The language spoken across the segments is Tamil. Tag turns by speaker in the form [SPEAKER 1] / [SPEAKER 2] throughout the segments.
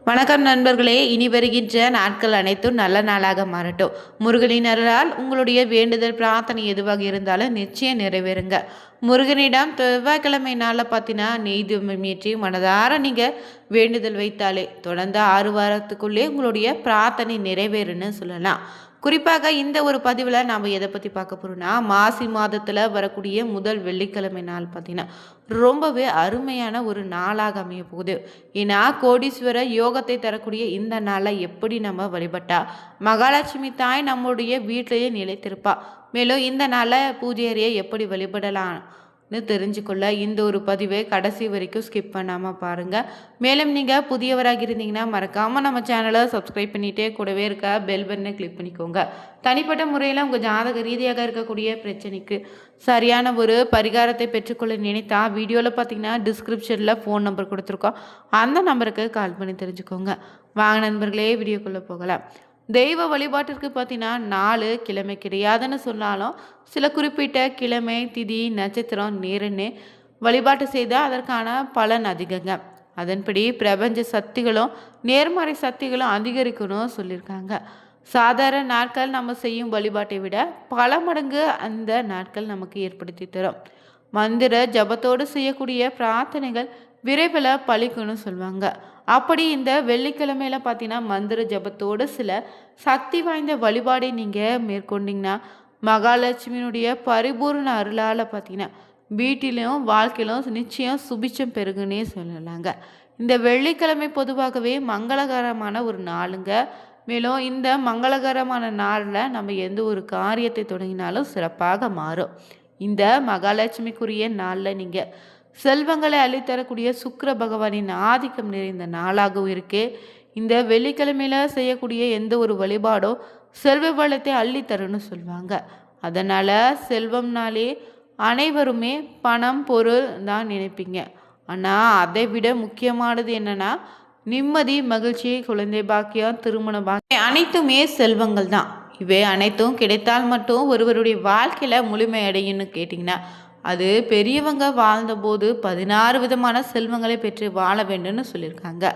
[SPEAKER 1] வணக்கம் நண்பர்களே, இனி வருகின்ற நாட்கள் அனைத்தும் நல்ல நாளாக மாறட்டும். முருகனின் அருளால் உங்களுடைய வேண்டுதல் பிரார்த்தனை எதுவாக இருந்தாலும் நிச்சயம் நிறைவேறுங்க. முருகனிடம் செவ்வாய்க்கிழமை நாளில் பார்த்தீங்கன்னா நெய் தீபம் ஏற்றி மனதார நீங்கள் வேண்டுதல் வைத்தாலே தொடர்ந்து 6 வாரத்துக்குள்ளே உங்களுடைய பிரார்த்தனை நிறைவேறுன்னு சொல்லலாம். குறிப்பாக இந்த ஒரு பதிவில் நாம் எதை பற்றி பார்க்க போகிறோம்னா, மாசி மாதத்தில் வரக்கூடிய முதல் வெள்ளிக்கிழமை நாள் பார்த்திங்கன்னா ரொம்பவே அருமையான ஒரு நாளாக அமைய போகுது. ஏன்னா கோடீஸ்வர யோகத்தை தரக்கூடிய இந்த நாளை எப்படி நம்ம வழிபட்டா மகாலட்சுமி தாய் நம்முடைய வீட்டிலேயே நிலைத்திருப்பா. மேலும் இந்த நாளை பூஜை அறையை எப்படி வழிபடலாம் தெரிஞ்சுக்கொள்ள இந்த ஒரு பதிவை கடைசி வரைக்கும் ஸ்கிப் பண்ணாமல் பாருங்கள். மேலும் நீங்கள் புதியவராக இருந்தீங்கன்னா மறக்காமல் நம்ம சேனலை சப்ஸ்கிரைப் பண்ணிகிட்டே கூடவே இருக்க பெல் பட்டனை கிளிக் பண்ணிக்கோங்க. தனிப்பட்ட முறையில் உங்கள் ஜாதக ரீதியாக இருக்கக்கூடிய பிரச்சனைக்கு சரியான ஒரு பரிகாரத்தை பெற்றுக்கொள்ள நினைத்தா வீடியோவில் பார்த்தீங்கன்னா டிஸ்கிரிப்ஷனில் ஃபோன் நம்பர் கொடுத்துருக்கோம். அந்த நம்பருக்கு கால் பண்ணி தெரிஞ்சுக்கோங்க. வாங்க நண்பர்களே, வீடியோக்குள்ளே போகலாம். தெய்வ வழிபாட்டிற்கு பார்த்தீங்கன்னா 4 கிழமை கிடையாதுன்னு சொன்னாலும் சில குறிப்பிட்ட கிழமை திதி நட்சத்திரம் நேரன்னு வழிபாட்டு செய்தால் அதற்கான பலன் அதிகங்க. அதன்படி பிரபஞ்ச சக்திகளும் நேர்மறை சக்திகளும் அதிகரிக்கணும் சொல்லியிருக்காங்க. சாதாரண நாட்கள் நம்ம செய்யும் வழிபாட்டை விட பல மடங்கு அந்த நாட்கள் நமக்கு ஏற்படுத்தி தரும். மந்திர ஜபத்தோடு செய்யக்கூடிய பிரார்த்தனைகள் விரைவில் பழிக்குன்னு சொல்லுவாங்க. அப்படி இந்த வெள்ளிக்கிழமையில பார்த்தீங்கன்னா மந்திர ஜபத்தோடு சில சக்தி வாய்ந்த வழிபாடை நீங்கள் மேற்கொண்டீங்கன்னா மகாலட்சுமியினுடைய பரிபூர்ண அருளால் பார்த்தீங்கன்னா வீட்டிலும் வாழ்க்கையிலும் நிச்சயம் சுபிச்சம் பெருகுன்னே சொல்லலாங்க. இந்த வெள்ளிக்கிழமை பொதுவாகவே மங்களகரமான ஒரு நாளுங்க. மேலும் இந்த மங்களகரமான நாளில் நம்ம எந்த ஒரு காரியத்தை தொடங்கினாலும் சிறப்பாக மாறும். இந்த மகாலட்சுமிக்குரிய நாளில் நீங்கள் செல்வங்களை அள்ளித்தரக்கூடிய சுக்கிர பகவானின் ஆதிக்கம் நிறைந்த நாளாகவும் இருக்கு. இந்த வெள்ளிக்கிழமையில் செய்யக்கூடிய எந்த ஒரு வழிபாடோ செல்வ வளத்தை அள்ளித்தருன்னு சொல்லுவாங்க. அதனால் செல்வம்னாலே அனைவருமே பணம் பொருள் தான் நினைப்பீங்க. ஆனால் அதை விட முக்கியமானது என்னென்னா நிம்மதி, மகிழ்ச்சி, குழந்தை பாக்கியம், திருமண பாக்கியம் அனைத்துமே செல்வங்கள் தான். இவை அனைத்தும் கிடைத்தால் மட்டும் ஒருவருடைய வாழ்க்கையில் முழுமை அடையும்னு கேட்டிங்கன்னா அது பெரியவங்க வாழ்ந்தபோது 16 விதமான செல்வங்களை பெற்று வாழ வேண்டும்னு சொல்லியிருக்காங்க.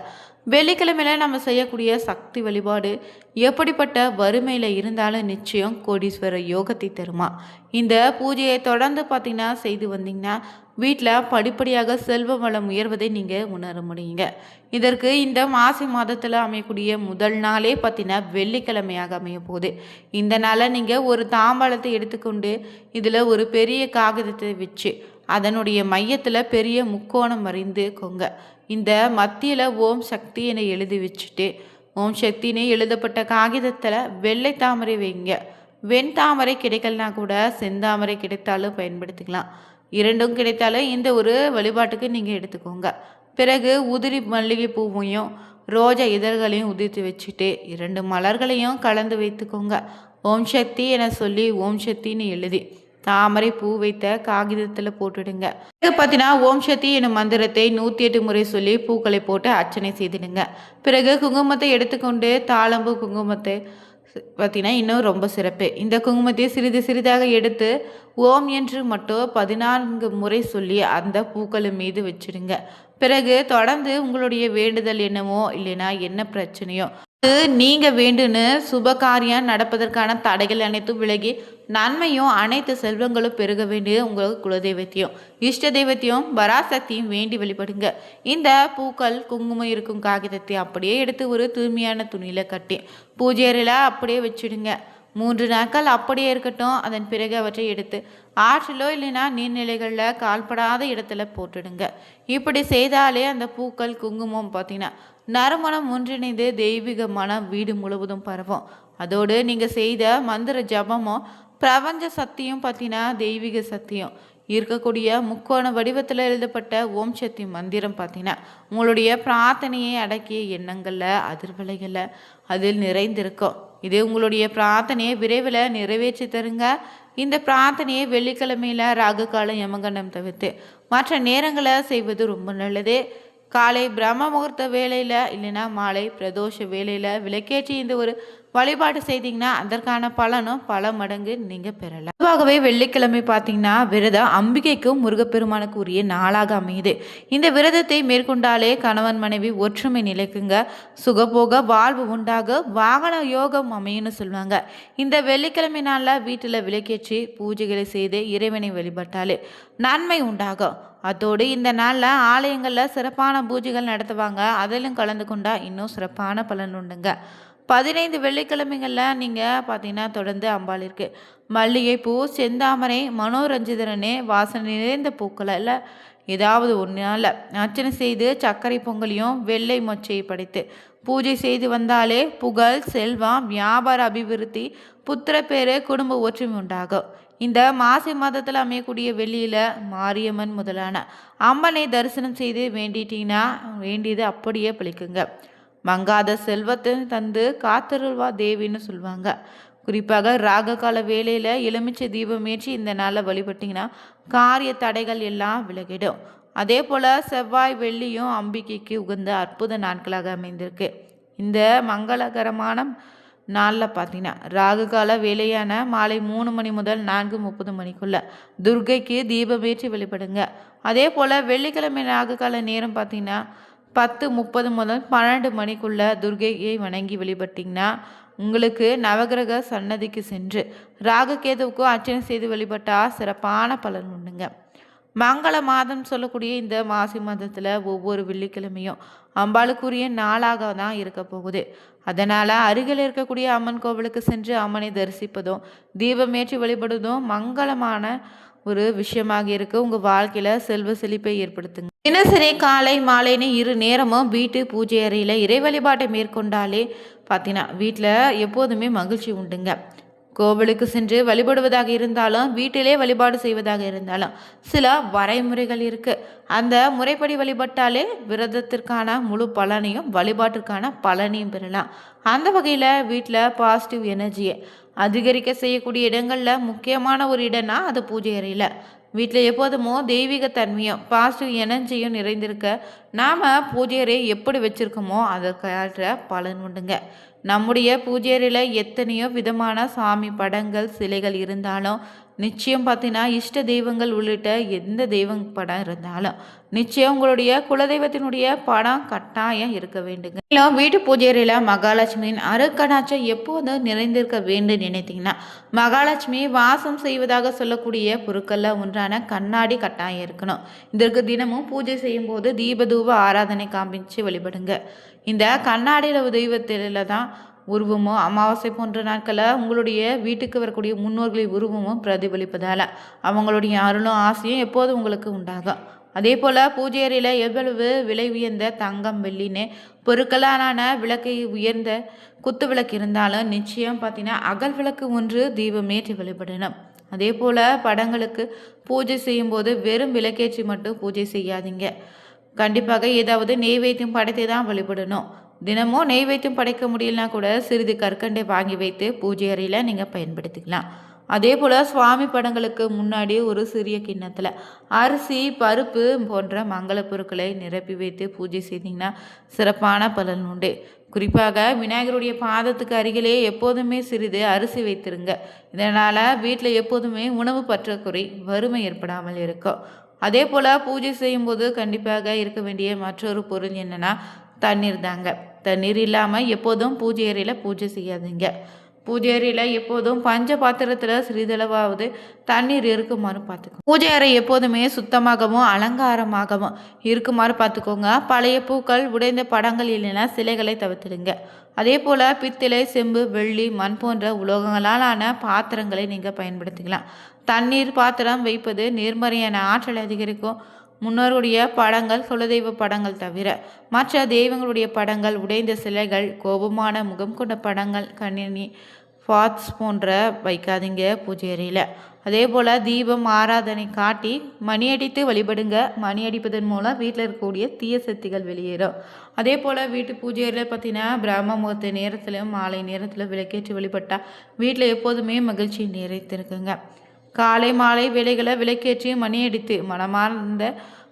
[SPEAKER 1] வெள்ளிக்கிழமையில் நம்ம செய்யக்கூடிய சக்தி வழிபாடு எப்படிப்பட்ட வறுமையில் இருந்தாலும் நிச்சயம் கோடீஸ்வர யோகத்தை தருமா. இந்த பூஜையை தொடர்ந்து பார்த்தீங்கன்னா செய்து வந்தீங்கன்னா வீட்டில் படிப்படியாக செல்வ வளம் உயர்வதை நீங்கள் உணர முடியுங்க. இதற்கு இந்த மாசி மாதத்தில் அமையக்கூடிய முதல் நாளே பார்த்தீங்கன்னா வெள்ளிக்கிழமையாக அமைய போகுது. இந்த நாளை நீங்கள் ஒரு தாம்பாளத்தை எடுத்துக்கொண்டு இதில் ஒரு பெரிய காகிதத்தை வச்சு அதனுடைய மையத்தில் பெரிய முக்கோணம் வரைந்து கொங்க. இந்த மத்தியில் ஓம் சக்தி என எழுதி வச்சுட்டு ஓம் சக்தினே எழுதப்பட்ட காகிதத்தில் வெள்ளை தாமரை வைங்க. வெண் தாமரை கிடைக்கலனா கூட செந்தாமரை கிடைத்தாலும் பயன்படுத்திக்கலாம். இரண்டும் கிடைத்தாலும் இந்த ஒரு வழிபாட்டுக்கு நீங்கள் எடுத்துக்கோங்க. பிறகு உதிரி மல்லிகை பூவையும் ரோஜா இதழ்களையும் உதிர்த்து வச்சுட்டு 2 மலர்களையும் கலந்து வைத்துக்கோங்க. ஓம் சக்தி என சொல்லி ஓம் சக்தின்னு எழுதி தாமரை பூ வைத்த காகிதத்தில் போட்டுடுங்க. பார்த்தீங்கன்னா ஓம் சக்தி எனும் மந்திரத்தை 108 முறை சொல்லி பூக்களை போட்டு அர்ச்சனை செய்திடுங்க. பிறகு குங்குமத்தை எடுத்துக்கொண்டு தாளம்பூ குங்குமத்தை பார்த்தீங்கன்னா இன்னும் ரொம்ப சிறப்பு. இந்த குங்குமத்தை சிறிது சிறிதாக எடுத்து ஓம் என்று மட்டும் 14 முறை சொல்லி அந்த பூக்கள் மீது வச்சிடுங்க. பிறகு தொடர்ந்து உங்களுடைய வேண்டுதல் என்னவோ இல்லைன்னா என்ன பிரச்சனையோ நீங்கள் வேண்டுன்னு சுப காரியம் நடப்பதற்கான தடைகள் அனைத்தும் விலகி நன்மையும் அனைத்து செல்வங்களும் பெருக வேண்டிய உங்களுக்கு குலதெய்வத்தையும் இஷ்ட தெய்வத்தையும் பராசக்தியும் வேண்டி வழிபடுங்க. இந்த பூக்கள் குங்குமம் இருக்கும் காகிதத்தை அப்படியே எடுத்து ஒரு தூய்மையான துணியில் கட்டி பூஜை அறையில் அப்படியே வச்சுடுங்க. 3 நாட்கள் அப்படியே இருக்கட்டும். அதன் பிறகு அவற்றை எடுத்து ஆற்றிலோ இல்லைன்னா நீர்நிலைகளில் கால்படாத இடத்துல போட்டுடுங்க. இப்படி செய்தாலே அந்த பூக்கள் குங்குமம் பார்த்தீங்கன்னா நறுமணம் ஒன்றிணைந்து தெய்வீக மனம் வீடு முழுவதும் பரவும். அதோடு நீங்கள் செய்த மந்திர ஜபமும் பிரபஞ்ச சக்தியும் பார்த்தீங்கன்னா தெய்வீக சக்தியும் இருக்கக்கூடிய முக்கோண வடிவத்தில் எழுதப்பட்ட ஓம் சக்தி மந்திரம் பார்த்தீங்கன்னா உங்களுடைய பிரார்த்தனையை அடக்கிய எண்ணங்களில் அதிர்வலைகளில் அதில் நிறைந்திருக்கும். இது உங்களுடைய பிரார்த்தனையை விரைவில் நிறைவேற்றி தருங்க. இந்த பிரார்த்தனையை வெள்ளிக்கிழமையில் ராகு காலம் யமகண்டம் தவிர்த்து மற்ற நேரங்களை செய்வது ரொம்ப நல்லது. காலை பிரம்ம முகூர்த்த வேலையில் இல்லைன்னா மாலை பிரதோஷ வேலையில் விளக்கேற்றி இந்த ஒரு வழிபாடு செய்தீங்கன்னா அதற்கான பலனும் பல மடங்கு நீங்கள் பெறலாம். பொதுவாகவே வெள்ளிக்கிழமை பார்த்தீங்கன்னா விரதம் அம்பிகைக்கும் முருகப்பெருமானுக்கு உரிய நாளாக அமையுது. இந்த விரதத்தை மேற்கொண்டாலே கணவன் மனைவி ஒற்றுமை நிலைக்குங்க, சுகபோக வாழ்வு உண்டாக, வாகன யோகம் அமையும்னு சொல்லுவாங்க. இந்த வெள்ளிக்கிழமை நாளில் வீட்டில் விளக்கேற்றி பூஜைகளை செய்து இறைவனை வழிபட்டாலே நன்மை உண்டாகும். அதோடு இந்த நாளில் ஆலயங்களில் சிறப்பான பூஜைகள் நடத்துவாங்க. அதிலும் கலந்து கொண்டா இன்னும் சிறப்பான பலன் உண்டுங்க. 15 வெள்ளிக்கிழமைகளில் நீங்கள் பார்த்தீங்கன்னா தொடர்ந்து அம்பாளிற்கு மல்லிகைப்பூ, செந்தாமரை, மனோரஞ்சிதரனே வாசனை நிறைந்த பூக்களில் ஏதாவது ஒரு நாளில் அர்ச்சனை செய்து சர்க்கரை பொங்கலையும் வெள்ளை மொச்சையை படைத்து பூஜை செய்து வந்தாலே புகழ், செல்வம், வியாபார அபிவிருத்தி, புத்திரப்பேறு, குடும்ப ஒற்றுமை உண்டாகும். இந்த மாசி மாதத்தில் அமையக்கூடிய வெள்ளியில் மாரியம்மன் முதலான அம்மனை தரிசனம் செய்து வேண்டிட்டீங்கன்னா வேண்டியது அப்படியே பழிக்குங்க. மங்காத செல்வத்தை தந்து காத்தருள்வா தேவின்னு சொல்லுவாங்க. குறிப்பாக ராக கால வேளையில் எலுமிச்சை தீபம் ஏற்றி இந்த நாளில் வழிபட்டிங்கன்னா காரிய தடைகள் எல்லாம் விலகிடும். அதே போல் செவ்வாய் வெள்ளியும் அம்பிகைக்கு உகந்த அற்புத நாட்களாக அமைந்திருக்கு. இந்த மங்களகரமான நாளில் பார்த்தீங்கன்னா ராகு கால வேலையான மாலை 3 மணி முதல் 4:30 மணிக்குள்ள துர்கைக்கு தீபமேற்றி வழிபடுங்க. அதே போல் வெள்ளிக்கிழமை ராகு கால நேரம் பார்த்தீங்கன்னா 10:30 முதல் 12 மணிக்குள்ள துர்கையை வணங்கி வழிபட்டிங்கன்னா உங்களுக்கு நவகிரக சன்னதிக்கு சென்று ராகுகேதுவுக்கு அர்ச்சனை செய்து வழிபட்டால் சிறப்பான பலன் உண்டுங்க. மங்கள மாதம் சொல்லக்கூடிய இந்த மாசி மாதத்தில் ஒவ்வொரு வெள்ளிக்கிழமையும் அம்பாளுக்குரிய நாளாக தான் இருக்க போகுது. அதனால் அருகில் இருக்கக்கூடிய அம்மன் கோவிலுக்கு சென்று அம்மனை தரிசிப்பதும் தீபமேற்றி வழிபடுவதும் மங்களமான ஒரு விஷயமாக இருக்குது. உங்கள் வாழ்க்கையில் செல்வ செழிப்பை ஏற்படுத்துங்க. தினசரி காலை மாலைன்னு 2 நேரமும் வீட்டு பூஜை அறையில் இறை வழிபாட்டை மேற்கொண்டாலே பார்த்தீங்கன்னா வீட்டில் எப்போதுமே மகிழ்ச்சி உண்டுங்க. கோவிலுக்கு சென்று வழிபடுவதாக இருந்தாலும் வீட்டிலே வழிபாடு செய்வதாக இருந்தாலும் சில வரைமுறைகள் இருக்குது. அந்த முறைப்படி வழிபட்டாலே விரதத்திற்கான முழு பலனையும் வழிபாட்டிற்கான பலனையும் பெறலாம். அந்த வகையில் வீட்டில் பாசிட்டிவ் எனர்ஜியை அதிகரிக்க செய்யக்கூடிய இடங்களில் முக்கியமான ஒரு இடம்னா அது பூஜை அறையில். வீட்டில் எப்போதுமோ தெய்வீக தன்மையும் பாசிட்டிவ் எனர்ஜியும் நிறைந்திருக்க நாம் பூஜை அறையை எப்படி வச்சுருக்கோமோ அதற்கான பலன் உண்டுங்க. நம்முடைய பூஜை அறையில் எத்தனையோ விதமான சாமி படங்கள் சிலைகள் இருந்தாலும் நிச்சயம் பார்த்தீங்கன்னா இஷ்ட தெய்வங்கள் உள்ளிட்ட எந்த தெய்வம் படம் இருந்தாலும் நிச்சயம் உங்களுடைய குலதெய்வத்தினுடைய படம் கட்டாயம் இருக்க வேண்டுங்க. மேலும் வீட்டு பூஜை அறையில் மகாலட்சுமியின் அருக்கடாட்சம் எப்போது நிறைந்திருக்க வேண்டும் நினைத்தீங்கன்னா மகாலட்சுமி வாசம் செய்வதாக சொல்லக்கூடிய பொருட்களில் ஒன்றான கண்ணாடி கட்டாயம் இருக்கணும். இதற்கு தினமும் பூஜை செய்யும் போது தீபதூப ஆராதனை காமிச்சு வழிபடுங்க. இந்த கண்ணாடியில் தெய்வத்தில் தான் உருவமோ அமாவாசை போன்ற நாட்களில் உங்களுடைய வீட்டுக்கு வரக்கூடிய முன்னோர்களின் உருவமும் பிரதிபலிப்பதால் அவங்களுடைய அருளும் ஆசையும் எப்போதும் உங்களுக்கு உண்டாகும். அதே போல் பூஜை அறையில் எவ்வளவு விலை உயர்ந்த தங்கம் வெள்ளின்னு பொருட்களான விளக்கை உயர்ந்த குத்து விளக்கு இருந்தாலும் நிச்சயம் பார்த்தீங்கன்னா அகல் விளக்கு ஒன்று தீபமேற்றி வழிபடணும். அதே போல் படங்களுக்கு பூஜை செய்யும்போது வெறும் விளக்கேற்றி மட்டும் பூஜை செய்யாதீங்க. கண்டிப்பாக ஏதாவது நெய்வேத்தியம் படைத்து தான் வழிபடணும். தினமும் நெய்வேத்தியம் படைக்க முடியலனா கூட சிறிது கற்கண்டை வாங்கி வைத்து பூஜை அறையில் நீங்கள் பயன்படுத்திக்கலாம். அதே போல் சுவாமி படங்களுக்கு முன்னாடி ஒரு சிறிய கிண்ணத்தில் அரிசி, பருப்பு போன்ற மங்கள பொருட்களை நிரப்பி வைத்து பூஜை செய்தீங்கன்னா சிறப்பான பலன் உண்டு. குறிப்பாக விநாயகருடைய பாதத்துக்கு அருகிலே எப்போதுமே சிறிது அரிசி வைத்திருங்க. இதனால் வீட்டில் எப்போதுமே உணவு பற்றாக்குறை, வறுமை ஏற்படாமல் இருக்கும். அதே போல் பூஜை செய்யும்போது கண்டிப்பாக இருக்க வேண்டிய மற்றொரு பொருள் என்னென்னா தண்ணீர் தாங்க. தண்ணீர் இல்லாமல் எப்போதும் பூஜை அறையில் பூஜை செய்யாதீங்க. பூஜை அறையில் எப்போதும் பஞ்ச பாத்திரத்தில் சிறிதளவாவது தண்ணீர் இருக்குமாறு பார்த்துக்கோங்க. பூஜை அறை எப்போதுமே சுத்தமாகவும் அலங்காரமாகவும் இருக்குமாறு பார்த்துக்கோங்க. பழைய பூக்கள், உடைந்த படங்கள் இல்லைன்னா சிலைகளை தவிர்த்துடுங்க. அதே போல் பித்தளை, செம்பு, வெள்ளி, மண் போன்ற உலோகங்களாலான பாத்திரங்களை நீங்கள் பயன்படுத்திக்கலாம். தண்ணீர் பாத்திரம் வைப்பது நேர்மறையான ஆற்றல் அதிகரிக்கும். முன்னோருடைய படங்கள், குலதெய்வ படங்கள் தவிர மற்ற தெய்வங்களுடைய படங்கள், உடைந்த சிலைகள், கோபமான முகம் கொண்ட படங்கள், கணினி ஃபாட்ஸ் போன்ற வைக்காதீங்க பூஜை அறையில். அதே போல் தீபம் ஆராதனை காட்டி மணி அடித்து வழிபடுங்க. மணி அடிப்பதன் மூலம் வீட்டில் இருக்கக்கூடிய தீய சக்திகள் வெளியேறும். அதே போல் வீட்டு பூஜை அறையில் பார்த்தீங்கன்னா பிரம்ம முகூர்த்த நேரத்திலும் மாலை நேரத்தில் விளக்கேற்றி வழிபட்டால் வீட்டில் எப்போதுமே மகிழ்ச்சி நிறைத்திருக்குங்க. காலை மாலை வேலைகளை விளக்கேற்றி மணி அடித்து மனமார்ந்த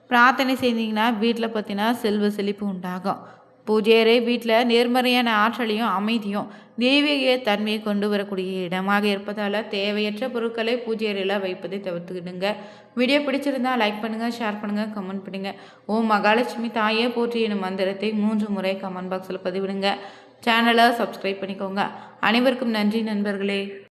[SPEAKER 1] பிரார்த்தனை செய்தீங்கன்னா வீட்டில் பார்த்தீங்கன்னா செல்வ செழிப்பு உண்டாகும். பூஜை அறை வீட்டில் நேர்மறையான ஆற்றலையும் அமைதியும் தெய்வீக தன்மையை கொண்டு வரக்கூடிய இடமாக இருப்பதால் தேவையற்ற பொருட்களை பூஜை அறையில் வைப்பதை தவிர்த்துக்கிடுங்க. வீடியோ பிடிச்சிருந்தால் லைக் பண்ணுங்கள், ஷேர் பண்ணுங்கள், கமெண்ட் பண்ணுங்கள். ஓம் மகாலட்சுமி தாயே போற்றி எனும் மந்திரத்தை 3 முறை கமெண்ட் பாக்ஸில் பதிவிடுங்க. சேனலை சப்ஸ்கிரைப் பண்ணிக்கோங்க. அனைவருக்கும் நன்றி நண்பர்களே.